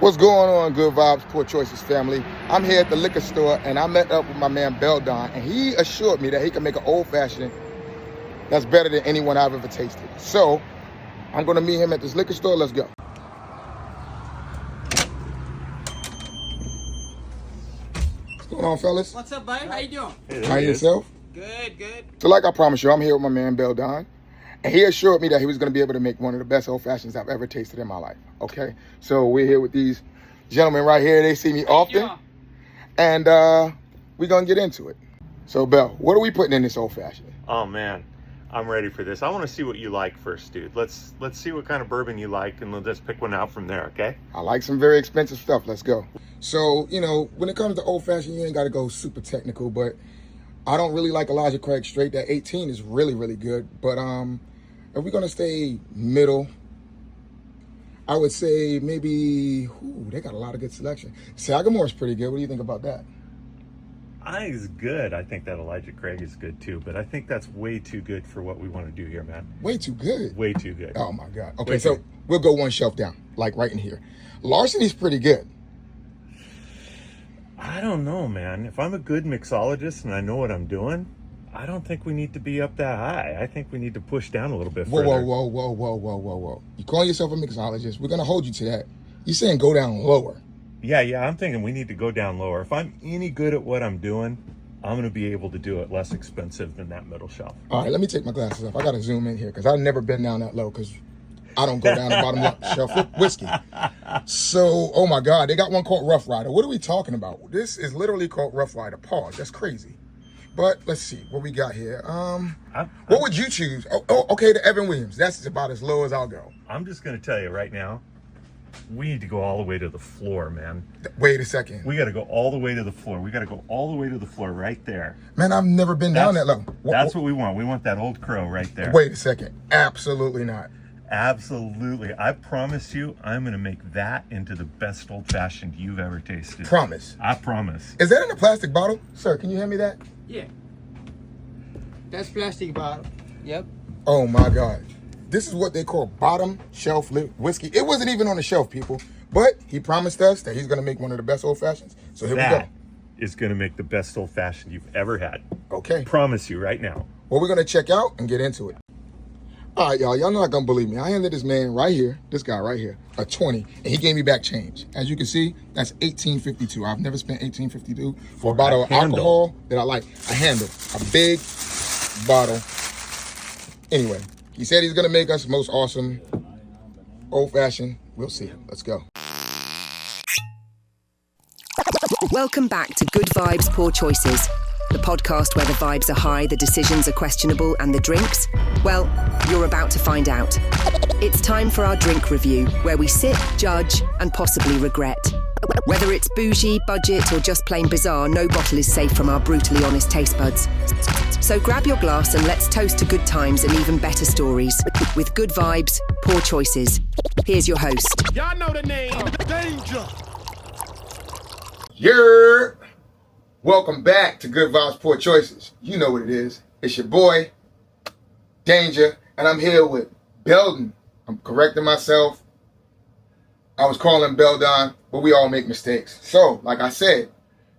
What's going on, Good Vibes, Poor Choices family? I'm here at the liquor store and I met up with my man Belldon, and he assured me that he can make an old fashioned that's better than anyone I've ever tasted. So I'm gonna meet him at this liquor store. Let's go. What's going on, fellas? What's up, buddy? How you doing? Hey, How yourself? Good. So like I promised you, I'm here with my man Belldon, and he assured me that he was gonna be able to make one of the best old fashions I've ever tasted in my life. Okay, so we're here with these gentlemen right here. They see me often, and we're gonna get into it. So Bell, what are we putting in this old fashioned? Oh man, I'm ready for this. I want to see what you like first, dude. Let's see what kind of bourbon you like, and let's pick one out from there, okay? I like some very expensive stuff. Let's go. So, when it comes to old fashioned, you ain't got to go super technical, but I don't really like Elijah Craig straight. That 18 is really, really good. But if we're gonna stay middle, I would say maybe, they got a lot of good selection. Sagamore's pretty good. What do you think about that? I think it's good. I think that Elijah Craig is good too, but I think that's way too good for what we want to do here, man. Way too good. Way too good. Oh my God. Okay, so we'll go one shelf down, like right in here. Larceny's pretty good. I don't know, man. If I'm a good mixologist and I know what I'm doing, I don't think we need to be up that high. I think we need to push down a little bit further. Whoa. You call yourself a mixologist. We're going to hold you to that. You're saying go down lower. Yeah, I'm thinking we need to go down lower. If I'm any good at what I'm doing, I'm going to be able to do it less expensive than that middle shelf. All right, let me take my glasses off. I got to zoom in here because I've never been down that low because I don't go down the bottom shelf with whiskey. So, oh my God, they got one called Rough Rider. What are we talking about? This is literally called Rough Rider. Pause. That's crazy. But let's see what we got here. What would you choose? Okay, the Evan Williams. That's about as low as I'll go. I'm just going to tell you right now, we need to go all the way to the floor, man. Wait a second. We got to go all the way to the floor. We got to go all the way to the floor right there. Man, I've never been down that low. That's what we want. We want that Old Crow right there. Wait a second. Absolutely not. Absolutely. I promise you, I'm going to make that into the best old-fashioned you've ever tasted. Promise. I promise. Is that in a plastic bottle? Sir, can you hand me that? Yeah. That's plastic bottle. Yep. Oh my God. This is what they call bottom shelf whiskey. It wasn't even on the shelf, people. But he promised us that he's going to make one of the best old fashions. So here we go. That is going to make the best old-fashioned you've ever had. Okay. Promise you right now. Well, we're going to check out and get into it. All right, y'all not going to believe me. I handed this man right here, this guy right here, a 20, and he gave me back change. As you can see, that's $18.52. I've never spent $18.52 for a bottle of alcohol that I like. A handle, a big bottle. Anyway, he said he's going to make us most awesome old-fashioned. We'll see. Let's go. Welcome back to Good Vibes, Poor Choices, the podcast where the vibes are high, the decisions are questionable, and the drinks, well, you're about to find out. It's time for our drink review, where we sit, judge, and possibly regret. Whether it's bougie, budget, or just plain bizarre, no bottle is safe from our brutally honest taste buds. So grab your glass and let's toast to good times and even better stories. With Good Vibes, Poor Choices. Here's your host. Y'all know the name, Danger. Welcome back to Good Vibes, Poor Choices. You know what it is. It's your boy, Danger, and I'm here with Belldon. I'm correcting myself. I was calling Belldon, but we all make mistakes. So, like I said,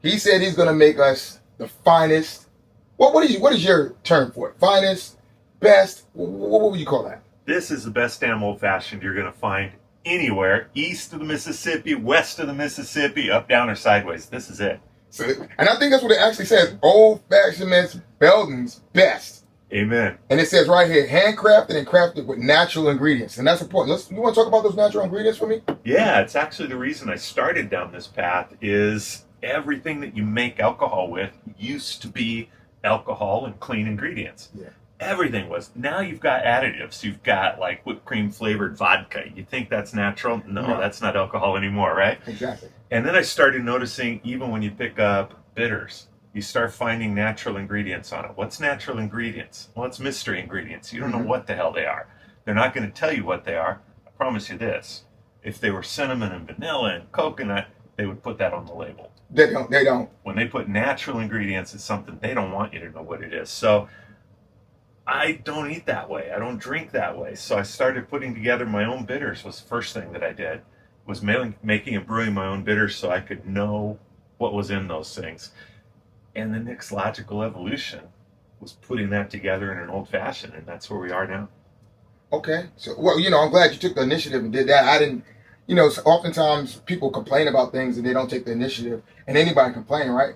he said he's going to make us the finest. What is your term for it? Finest, best, what would you call that? This is the best damn old-fashioned you're going to find anywhere, east of the Mississippi, west of the Mississippi, up, down, or sideways. This is it. So, and I think that's what it actually says. Old-fashioned Belldon's best. Amen. And it says right here, handcrafted and crafted with natural ingredients. And that's important. You want to talk about those natural ingredients for me? Yeah, it's actually the reason I started down this path is everything that you make alcohol with used to be alcohol and clean ingredients. Yeah. Everything was. Now you've got additives. You've got like whipped cream flavored vodka. You think that's natural? No, that's not alcohol anymore, right? Exactly. And then I started noticing even when you pick up bitters, you start finding natural ingredients on it. What's natural ingredients? Well, it's mystery ingredients. You don't know what the hell they are. They're not going to tell you what they are. I promise you this. If they were cinnamon and vanilla and coconut, they would put that on the label. They don't. When they put natural ingredients, it's something they don't want you to know what it is. So I don't eat that way. I don't drink that way. So I started putting together my own bitters was the first thing that I did. was making and brewing my own bitters so I could know what was in those things. And the next logical evolution was putting that together in an old fashioned, and that's where we are now. Okay. So, well, I'm glad you took the initiative and did that. I didn't, so oftentimes people complain about things and they don't take the initiative. And anybody complain, right?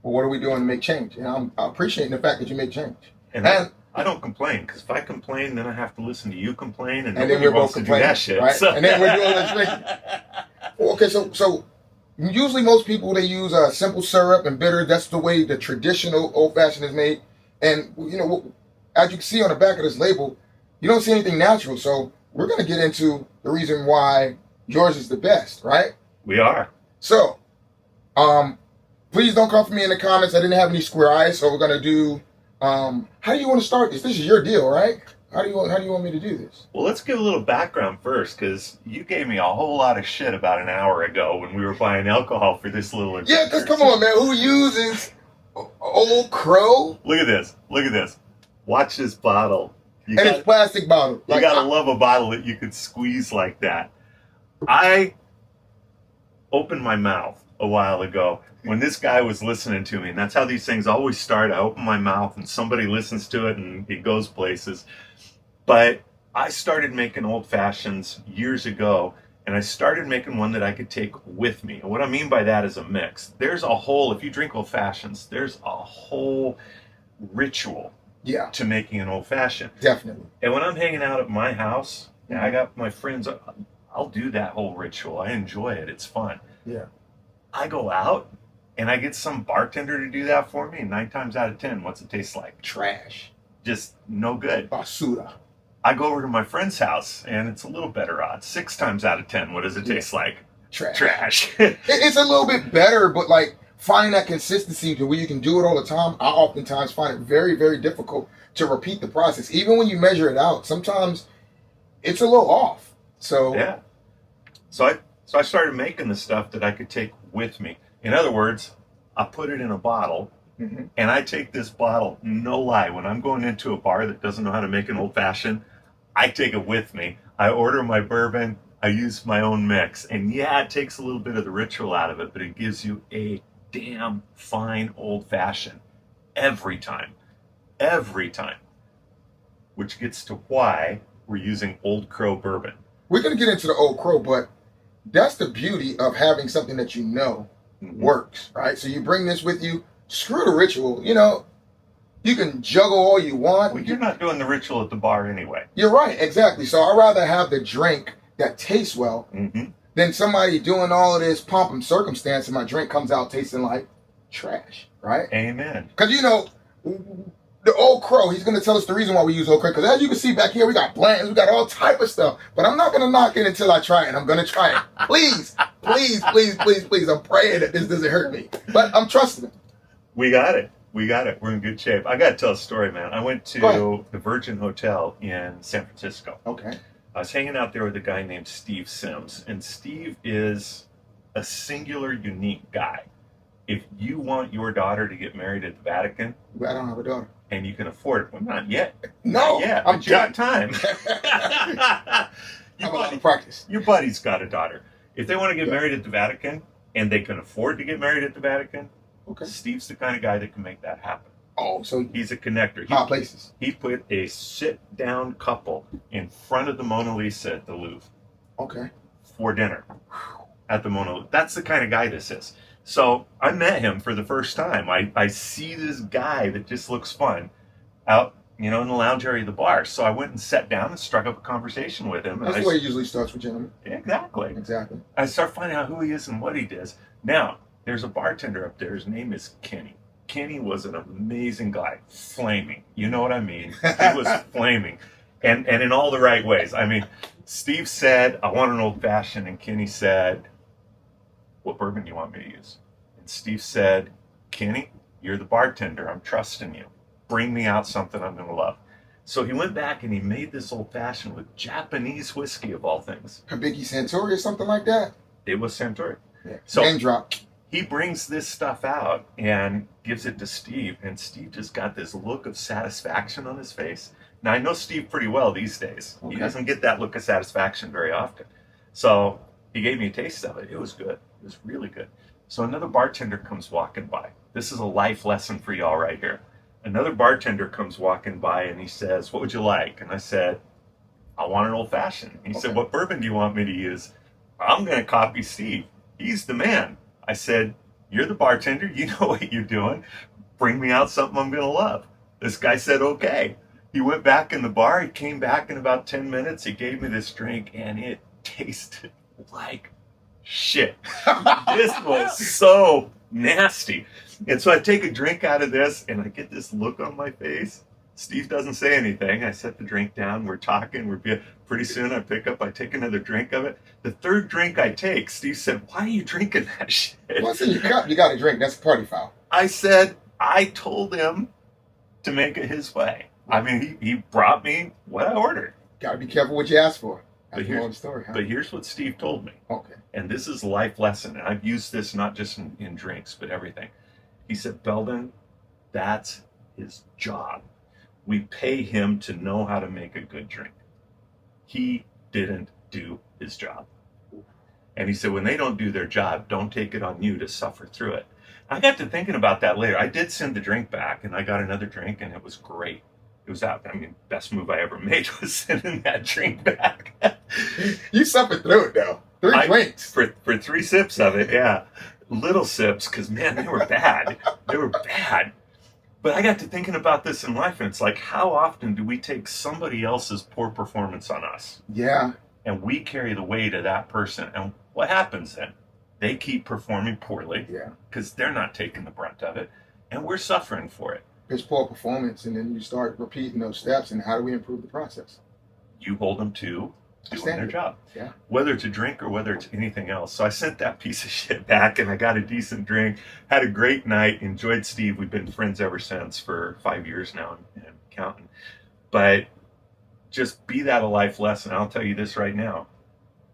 Well, what are we doing to make change? And I'm appreciating the fact that you make change. And I don't complain, because if I complain, then I have to listen to you complain, and then nobody we're wants both to do that complaining, shit. right? So. And then we're doing this. Okay, so usually most people, they use simple syrup and bitter. That's the way the traditional old fashioned is made. And as you can see on the back of this label, you don't see anything natural. So we're going to get into the reason why yours is the best, right? We are. So, please don't come for me in the comments. I didn't have any square eyes, so we're going to do. How do you want to start this? This is your deal, right? How do you want me to do this? Well, let's give a little background first, because you gave me a whole lot of shit about an hour ago when we were buying alcohol for this little adventure. Yeah, because come on, man. Who uses Old Crow? Look at this. Look at this. Watch this bottle. It's plastic bottle. You gotta love a bottle that you could squeeze like that. I opened my mouth a while ago when this guy was listening to me, and that's how these things always start. I open my mouth and somebody listens to it and it goes places. But I started making old fashions years ago, and I started making one that I could take with me. And what I mean by that is a mix. There's a whole, if you drink old fashions, there's a whole ritual to making an old fashioned. Definitely. And when I'm hanging out at my house, and I got my friends, I'll do that whole ritual. I enjoy it. It's fun. Yeah. I go out and I get some bartender to do that for me, and 9 times out of 10, what's it taste like? Trash. Just no good. Basura. I go over to my friend's house and it's a little better odds. 6 times out of 10, what does it taste like? Trash. It's a little bit better, but finding that consistency to where you can do it all the time, I oftentimes find it very, very difficult to repeat the process. Even when you measure it out, sometimes it's a little off. So yeah. So I started making the stuff that I could take with me. In other words, I put it in a bottle, and I take this bottle, no lie, when I'm going into a bar that doesn't know how to make an old fashioned, I take it with me. I order my bourbon, I use my own mix. And yeah, it takes a little bit of the ritual out of it, but it gives you a damn fine old fashioned every time. Which gets to why we're using Old Crow bourbon. We're going to get into the Old Crow, but that's the beauty of having something that works, right? So you bring this with you, screw the ritual, you can juggle all you want. Well, you're not doing the ritual at the bar anyway. You're right, exactly. So I'd rather have the drink that tastes well than somebody doing all of this pomp and circumstance and my drink comes out tasting like trash, right? Amen. Because, the Old Crow, he's going to tell us the reason why we use Old Crow. Because as you can see back here, we got blends, we got all type of stuff. But I'm not going to knock it until I try it. I'm going to try it. Please, please, please, please, please. I'm praying that this doesn't hurt me. But I'm trusting him. We got it. We're in good shape. I got to tell a story, man. I went to the Virgin Hotel in San Francisco. Okay. I was hanging out there with a guy named Steve Sims. And Steve is a singular, unique guy. If you want your daughter to get married at the Vatican... I don't have a daughter. And you can afford it. Well, not yet. No. Not yet. I'm But you got time. I'm about to practice. Your buddy's got a daughter. If they want to get married at the Vatican and they can afford to get married at the Vatican, Steve's the kind of guy that can make that happen. Oh, so he's a connector. Hot places. He put a sit-down couple in front of the Mona Lisa at the Louvre. Okay. For dinner at the Mona Lisa. That's the kind of guy this is. So I met him for the first time. I see this guy that just looks fun out, in the lounge area of the bar. So I went and sat down and struck up a conversation with him. That's the way it usually starts with gentlemen. Exactly. I start finding out who he is and what he does. Now, there's a bartender up there. His name is Kenny. Kenny was an amazing guy. Flaming. You know what I mean? He was flaming. And in all the right ways. I mean, Steve said, I want an old fashioned. And Kenny said, what bourbon do you want me to use? And Steve said, Kenny, you're the bartender. I'm trusting you. Bring me out something I'm going to love. So he went back and he made this old fashioned with Japanese whiskey of all things. Hibiki Santori or something like that? It was Santori. Yeah. So name drop. He brings this stuff out and gives it to Steve. And Steve just got this look of satisfaction on his face. Now, I know Steve pretty well these days. He doesn't get that look of satisfaction very often. So He gave me a taste of it. It was good. It was really good. So another bartender comes walking by. This is a life lesson for y'all right here. Another bartender comes walking by and he says, "What would you like?" And I said, "I want an old fashioned." He said, "What bourbon do you want me to use?" "I'm going to copy Steve. He's the man." I said, "You're the bartender. You know what you're doing. Bring me out something I'm going to love." This guy said, "Okay." He went back in the bar. He came back in about 10 minutes. He gave me this drink and it tasted like shit. This was so nasty. And so I take a drink out of this and I get this look on my face. Steve doesn't say anything. I set the drink down. We're talking. Pretty soon I take another drink of it. The third drink I take, Steve said, "Why are you drinking that shit?" Well, it's in your cup. You got to drink. That's a party foul. I said, I told him to make it his way. I mean, he brought me what I ordered. Got to be careful what you ask for. That's But the whole story, huh? But here's what Steve told me. Okay. And this is a life lesson. And I've used this not just in drinks, but everything. He said, "Belldon, that's his job. We pay him to know how to make a good drink. He didn't do his job." And he said, when they don't do their job, don't take it on you to suffer through it. I got to thinking about that later. I did send the drink back, and I got another drink, and it was great. It was out. I mean, best move I ever made was sending that drink back. You suffered through it, though. Three drinks. For 3 sips of it, yeah. Little sips, because, man, they were bad. They were bad. But I got to thinking about this in life, and it's like, how often do we take somebody else's poor performance on us? Yeah. And we carry the weight of that person. And what happens then? They keep performing poorly because they're not taking the brunt of it. And we're suffering for it. It's poor performance, and then you start repeating those steps, and how do we improve the process? You hold them to doing their job. Yeah. Whether it's a drink or whether it's anything else. So I sent that piece of shit back, and I got a decent drink. Had a great night. Enjoyed Steve. We've been friends ever since for 5 years now and counting. But just be that a life lesson. I'll tell you this right now.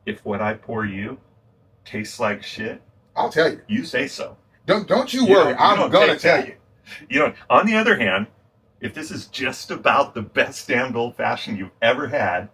If what I pour you tastes like shit, I'll tell you. You say so. Don't you worry. I'm going to tell you. You know, on the other hand, if this is just about the best damned old-fashioned you've ever had,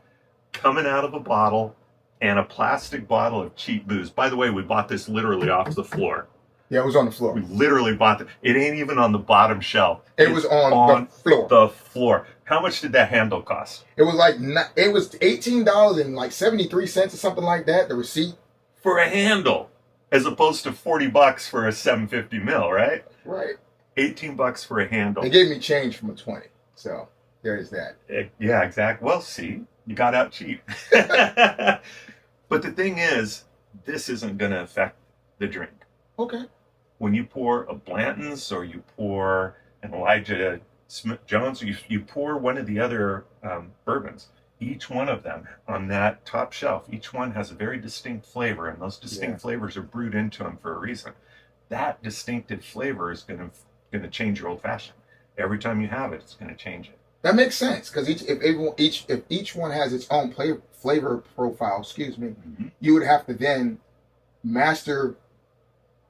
coming out of a bottle and a plastic bottle of cheap booze. By the way, we bought this literally off the floor. Yeah, it was on the floor. We literally bought it. It ain't even on the bottom shelf. It was on the floor. The floor. How much did that handle cost? It was like $18 and like 73 cents or something like that. The receipt for a handle, as opposed to $40 for a 750 ml, right? Right. $18 for a handle. They gave me change from a 20, so there's that. Yeah, exactly. Well, see, you got out cheap. But the thing is, this isn't going to affect the drink. Okay. When you pour a Blanton's or you pour an Elijah Smith Jones, you pour one of the other bourbons, each one of them on that top shelf, each one has a very distinct flavor, and those distinct flavors are brewed into them for a reason. That distinctive flavor is going to change your old fashioned. Every time you have it, it's going to change it. That makes sense, because if each one has its own flavor profile, you would have to then master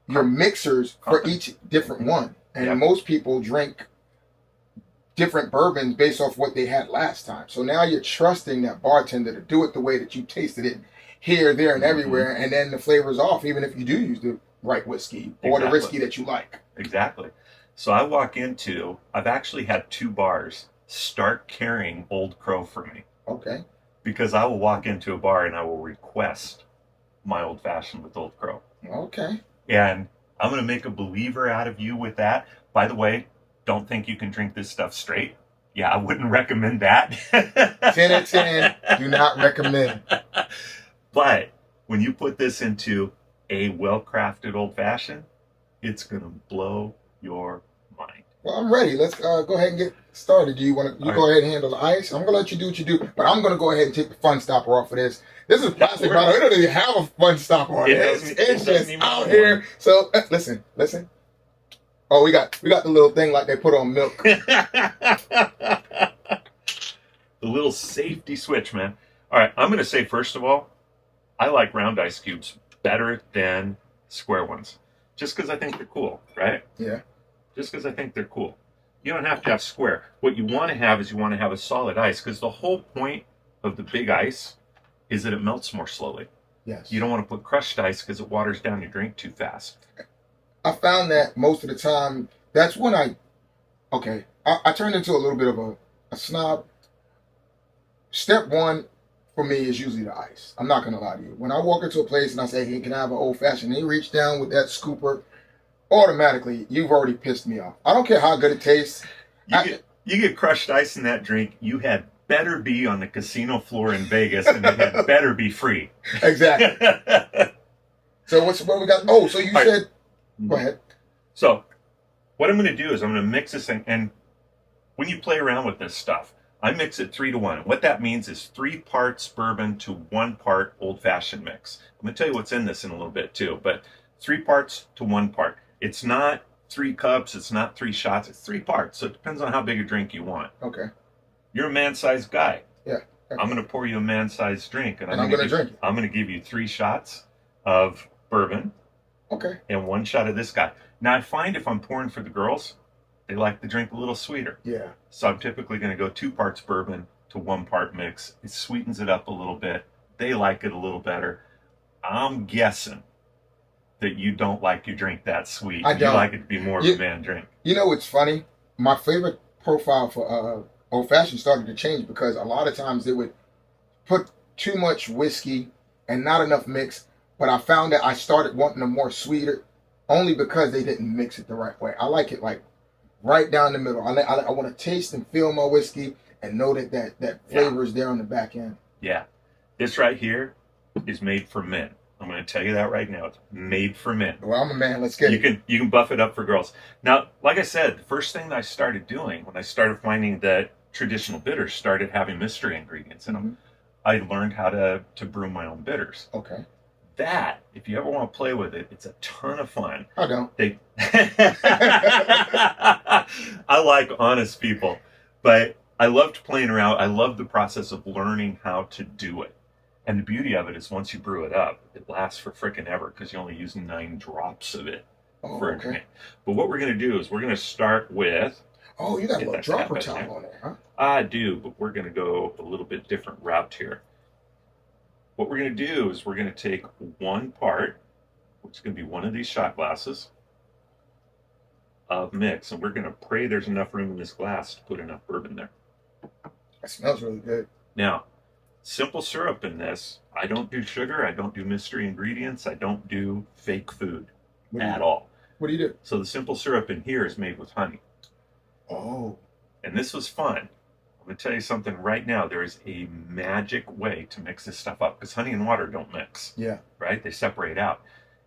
your mixers for each different one. And most people drink different bourbons based off what they had last time. So now you're trusting that bartender to do it the way that you tasted it here, there, and everywhere, and then the flavor's off, even if you do use the right whiskey or the whiskey that you like. Exactly. So I've actually had 2 bars start carrying Old Crow for me. Okay. Because I will walk into a bar and I will request my old fashioned with Old Crow. Okay. And I'm going to make a believer out of you with that. By the way, don't think you can drink this stuff straight. Yeah, I wouldn't recommend that. 10 out of 10, do not recommend. But when you put this into a well-crafted old-fashioned, it's going to blow your mind. Well, I'm ready. Let's go ahead and get started. Do you want to go ahead and handle the ice? I'm going to let you do what you do, but I'm going to go ahead and take the fun stopper off of this. This is plastic bottle. It doesn't even have a fun stopper on it. It's just out here. So listen. Oh, we got the little thing like they put on milk. The little safety switch, man. All right, I'm going to say, first of all, I like round ice cubes better than square ones. Just because I think they're cool, right? Yeah. Just because I think they're cool. You don't have to have square. What you want to have is a solid ice, because the whole point of the big ice is that it melts more slowly. Yes. You don't want to put crushed ice because it waters down your drink too fast. I found that most of the time, that's when I turned into a little bit of a snob. Step one for me is usually the ice. I'm not going to lie to you. When I walk into a place and I say, hey, can I have an old fashioned? And he reach down with that scooper, automatically, you've already pissed me off. I don't care how good it tastes. You get crushed ice in that drink, you had better be on the casino floor in Vegas, and it had better be free. Exactly. So what we got? Oh, so you said, go ahead. So what I'm going to do is I'm going to mix this thing, and when you play around with this stuff, I mix it 3 to 1. And what that means is 3 parts bourbon to 1 part old-fashioned mix. I'm going to tell you what's in this in a little bit too, but 3 parts to 1 part. It's not 3 cups, it's not 3 shots, it's 3 parts. So it depends on how big a drink you want. Okay. You're a man-sized guy. Yeah. I'm going to pour you a man-sized drink, and I'm going to drink it. I'm going to give you 3 shots of bourbon. Okay. And 1 shot of this guy. Now I find if I'm pouring for the girls, they like the drink a little sweeter. Yeah. So I'm typically going to go 2 parts bourbon to 1 part mix. It sweetens it up a little bit. They like it a little better. I'm guessing that you don't like your drink that sweet. I don't. You like it to be more of a man drink. You know what's funny? My favorite profile for old fashioned started to change because a lot of times they would put too much whiskey and not enough mix. But I found that I started wanting them more sweeter only because they didn't mix it the right way. I like it like right down the middle. I want to taste and feel my whiskey and know that flavor is there on the back end. Yeah. This right here is made for men. I'm going to tell you that right now. It's made for men. Well, I'm a man. Let's get it. You can buff it up for girls. Now, like I said, the first thing that I started doing when I started finding that traditional bitters started having mystery ingredients in them, I learned how to brew my own bitters. Okay. That, if you ever want to play with it, it's a ton of fun. I don't. I like honest people, but I loved playing around. I love the process of learning how to do it. And the beauty of it is once you brew it up, it lasts for frickin' ever because you only use 9 drops of it for a drink. But what we're going to do is we're going to start with... Oh, you got a little dropper top on there, huh? I do, but we're going to go a little bit different route here. What we're going to do is we're going to take 1 part, which is going to be 1 of these shot glasses of mix, and we're going to pray there's enough room in this glass to put enough bourbon there. That smells really good. Now, simple syrup in this, I don't do sugar, I don't do mystery ingredients, I don't do fake food at all. What do you do? So the simple syrup in here is made with honey. Oh. And this was fun. I'm going to tell you something right now. There is a magic way to mix this stuff up because honey and water don't mix. Yeah. Right? They separate out.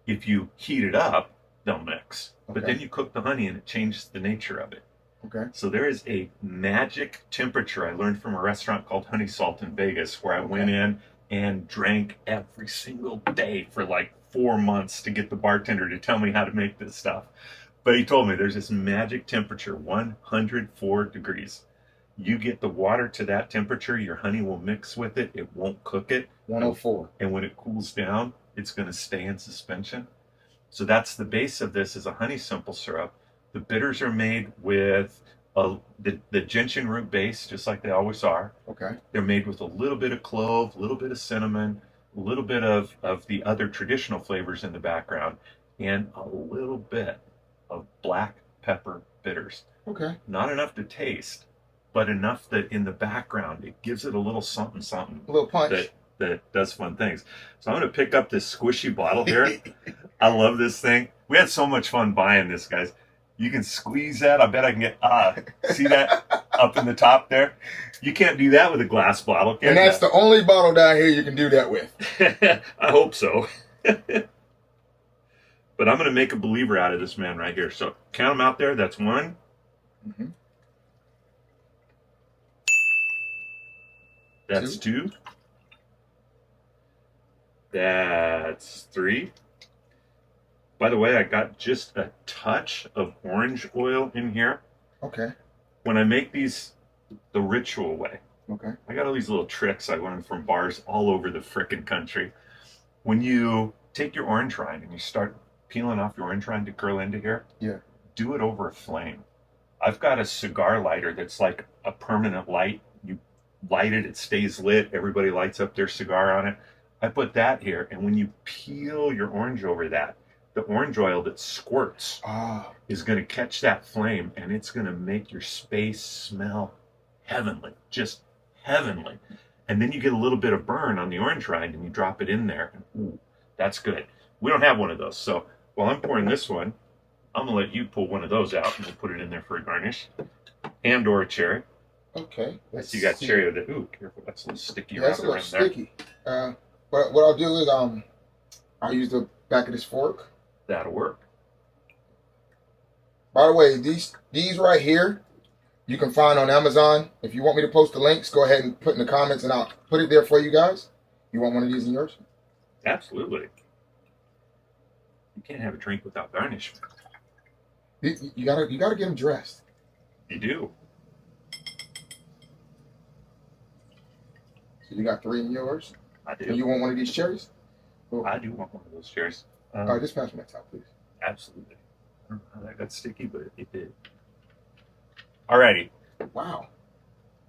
If you heat it up, they'll mix. Okay. But then you cook the honey and it changes the nature of it. Okay. So there is a magic temperature I learned from a restaurant called Honey Salt in Vegas where I went in and drank every single day for like 4 months to get the bartender to tell me how to make this stuff. But he told me there's this magic temperature, 104 degrees. You get the water to that temperature, your honey will mix with it, it won't cook it. 104. And when it cools down, it's going to stay in suspension. So that's the base of this is a honey simple syrup. The bitters are made with the gentian root base, just like they always are. Okay. They're made with a little bit of clove, a little bit of cinnamon, a little bit of the other traditional flavors in the background, and a little bit of black pepper bitters. Okay. Not enough to taste, but enough that in the background it gives it a little something, A little punch. That does fun things. So I'm going to pick up this squishy bottle here. I love this thing. We had so much fun buying this, guys. You can squeeze that. I bet I can get, see that up in the top there? You can't do that with a glass bottle, can you? And that's the only bottle down here you can do that with. I hope so. But I'm going to make a believer out of this man right here. So count them out there. That's 1. Mm-hmm. That's 2. That's 3. By the way, I got just a touch of orange oil in here. Okay. When I make these the ritual way, okay, I got all these little tricks I learned from bars all over the frickin' country. When you take your orange rind and you start peeling off your orange rind to curl into here, do it over a flame. I've got a cigar lighter that's like a permanent light. You light it, it stays lit. Everybody lights up their cigar on it. I put that here, and when you peel your orange over that, the orange oil that squirts is going to catch that flame, and it's going to make your space smell heavenly, just heavenly. And then you get a little bit of burn on the orange rind, and you drop it in there, and ooh, that's good. We don't have one of those, so while I'm pouring this one, I'm going to let you pull one of those out, and we'll put it in there for a garnish, and or a cherry. Okay. So you got cherry with it. Ooh, careful, that's a little sticky around That's a the little rim there. sticky. But what I'll do is I'll use the back of this fork. That'll work. By the way, these right here, you can find on Amazon. If you want me to post the links, go ahead and put in the comments, and I'll put it there for you guys. You want one of these in yours? Absolutely. You can't have a drink without garnish. You gotta get them dressed. You do. So you got 3 in yours. I do. And you want one of these cherries? Cool. I do want one of those cherries. All right, just pass me that top, please. Absolutely. I don't know how that got sticky, but it did. Alrighty. Wow.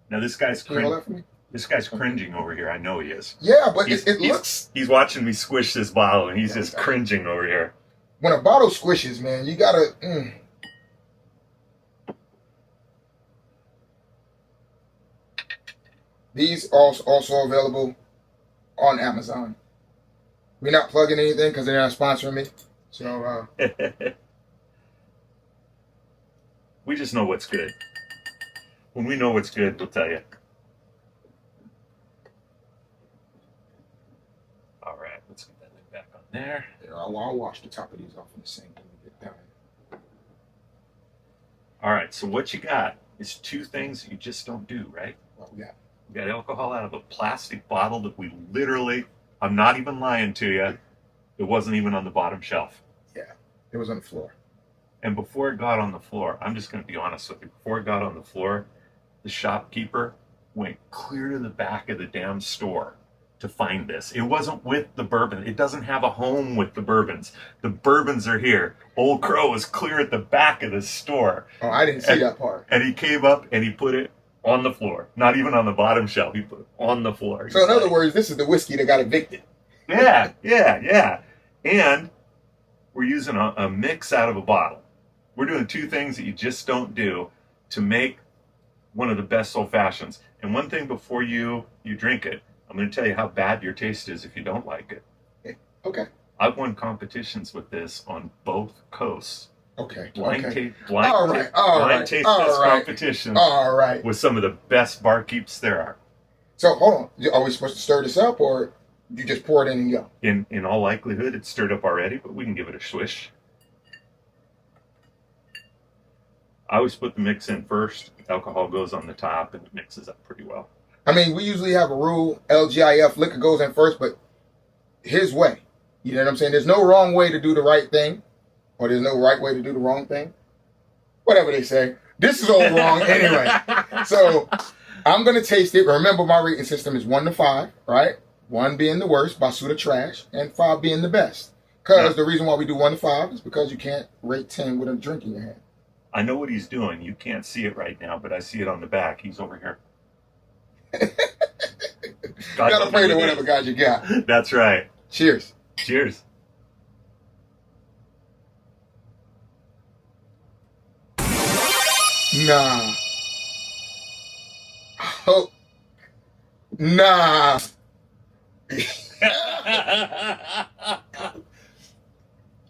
Now this guy's Can you hold that for me? This guy's cringing over here. I know he is. Yeah, but it looks... He's watching me squish this bottle, and he's just Okay. cringing over here. When a bottle squishes, man, you gotta... These are also available on Amazon. We're not plugging anything because they're not sponsoring me. So, We just know what's good. When we know what's good, we'll tell you. All right, let's get that lid back on there. I'll wash the top of these off in the sink when we get done. All right, so what you got is 2 things you just don't do, right? What we got? We got alcohol out of a plastic bottle that we literally, I'm not even lying to you, it wasn't even on the bottom shelf. Yeah, it was on the floor. And before it got on the floor, I'm just going to be honest with you, before it got on the floor, the shopkeeper went clear to the back of the damn store to find this. It wasn't with the bourbon. It doesn't have a home with the bourbons. The bourbons are here. Old Crow was clear at the back of the store. Oh, I didn't see that part. And he came up and he put it on the floor. Not even on the bottom shelf. He put it on the floor. So in other words, this is the whiskey that got evicted. Yeah. And we're using a mix out of a bottle. We're doing 2 things that you just don't do to make one of the best old fashions. And one thing before you drink it, I'm going to tell you how bad your taste is if you don't like it. Okay. I've won competitions with this on both coasts. Okay. Blind okay. taste test competitions All right. with some of the best barkeeps there are. So hold on. Are we supposed to stir this up, or you just pour it in and go? In all likelihood, it's stirred up already, but we can give it a swish. I always put the mix in first. Alcohol goes on the top, and it mixes up pretty well. I mean, we usually have a rule, LGIF, liquor goes in first, but his way. You know what I'm saying? There's no wrong way to do the right thing, or there's no right way to do the wrong thing. Whatever they say. This is all wrong anyway. So I'm going to taste it. Remember, my rating system is 1 to 5, right? 1 being the worst, Basuda trash, and 5 being the best. Because the reason why we do 1 to 5 is because you can't rate 10 with a drink in your hand. I know what he's doing. You can't see it right now, but I see it on the back. He's over here. You gotta pray to whatever God you got. That's right. Cheers. Cheers. Nah. Oh. Nah.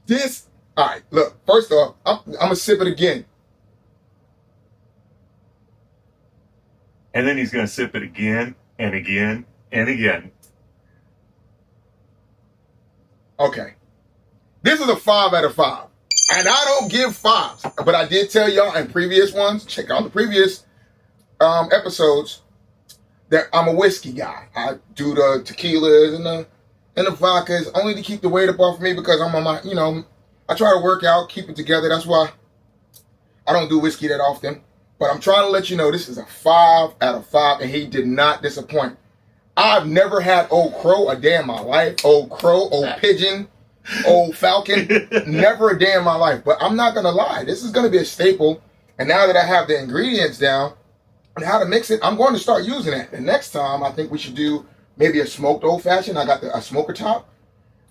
This. All right. Look. First off, I'm gonna sip it again. And then he's going to sip it again and again and again. Okay. This is a 5 out of 5. And I don't give 5s. But I did tell y'all in previous ones, check out the previous episodes, that I'm a whiskey guy. I do the tequilas and the vodkas only to keep the weight up off of me because I'm on my, I try to work out, keep it together. That's why I don't do whiskey that often. But I'm trying to let you know this is a 5 out of 5, and he did not disappoint. I've never had Old Crow a day in my life. Old Crow, Old Pigeon, Old Falcon. Never a day in my life. But I'm not going to lie. This is going to be a staple. And now that I have the ingredients down and how to mix it, I'm going to start using it. And next time, I think we should do maybe a smoked old fashioned. I got a smoker top,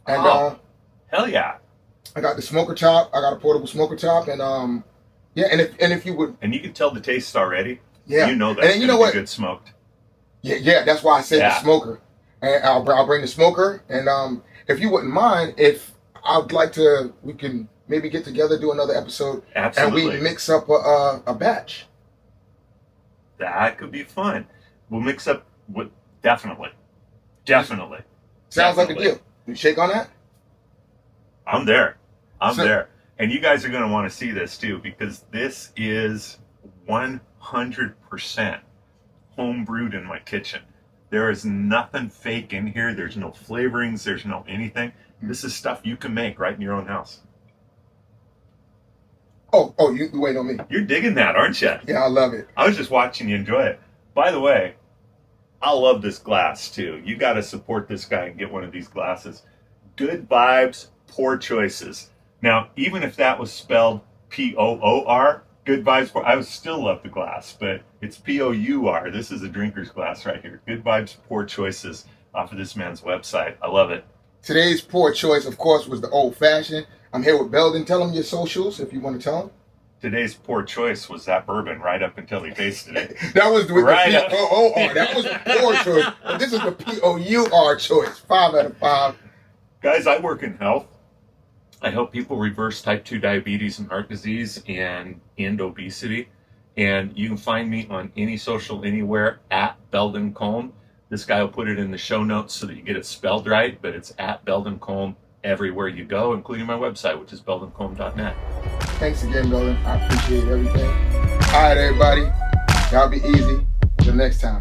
and hell yeah! I got the smoker top. I got a portable smoker top, and yeah. And if you would, and you can tell the taste already. Yeah, you know that's and you know what? Good smoked. Yeah. That's why I said the smoker, and I'll bring the smoker. And if you wouldn't mind, if I'd like to, we can maybe get together, do another episode, Absolutely. and we mix up a batch. That could be fun. We'll mix up with definitely. Sounds like a deal. You shake on that? I'm there. I'm there. And you guys are going to want to see this too, because this is 100% home brewed in my kitchen. There is nothing fake in here. There's no flavorings. There's no anything. This is stuff you can make right in your own house. Oh, you wait on me. You're digging that, aren't you? Yeah, I love it. I was just watching you enjoy it. By the way, I love this glass too. You got to support this guy and get one of these glasses. Good vibes, poor choices. Now, even if that was spelled P-O-O-R, good vibes, I would still love the glass, but it's P-O-U-R. This is a drinker's glass right here. Good vibes, poor choices off of this man's website. I love it. Today's poor choice, of course, was the old fashioned. I'm here with Belldon. Tell them your socials if you want to tell them. Today's poor choice was that bourbon right up until he tasted it. That was with right the P-O-O-R. That was the poor choice. But this is the P-O-U-R choice. 5 out of 5. Guys, I work in health. I help people reverse type 2 diabetes and heart disease and obesity. And you can find me on any social anywhere at Belldon Colme. This guy will put it in the show notes so that you get it spelled right, but it's at Belldon Colme everywhere you go, including my website, which is belldoncolme.net. Thanks again, Belldon. I appreciate everything. All right, everybody. Y'all be easy. Until next time.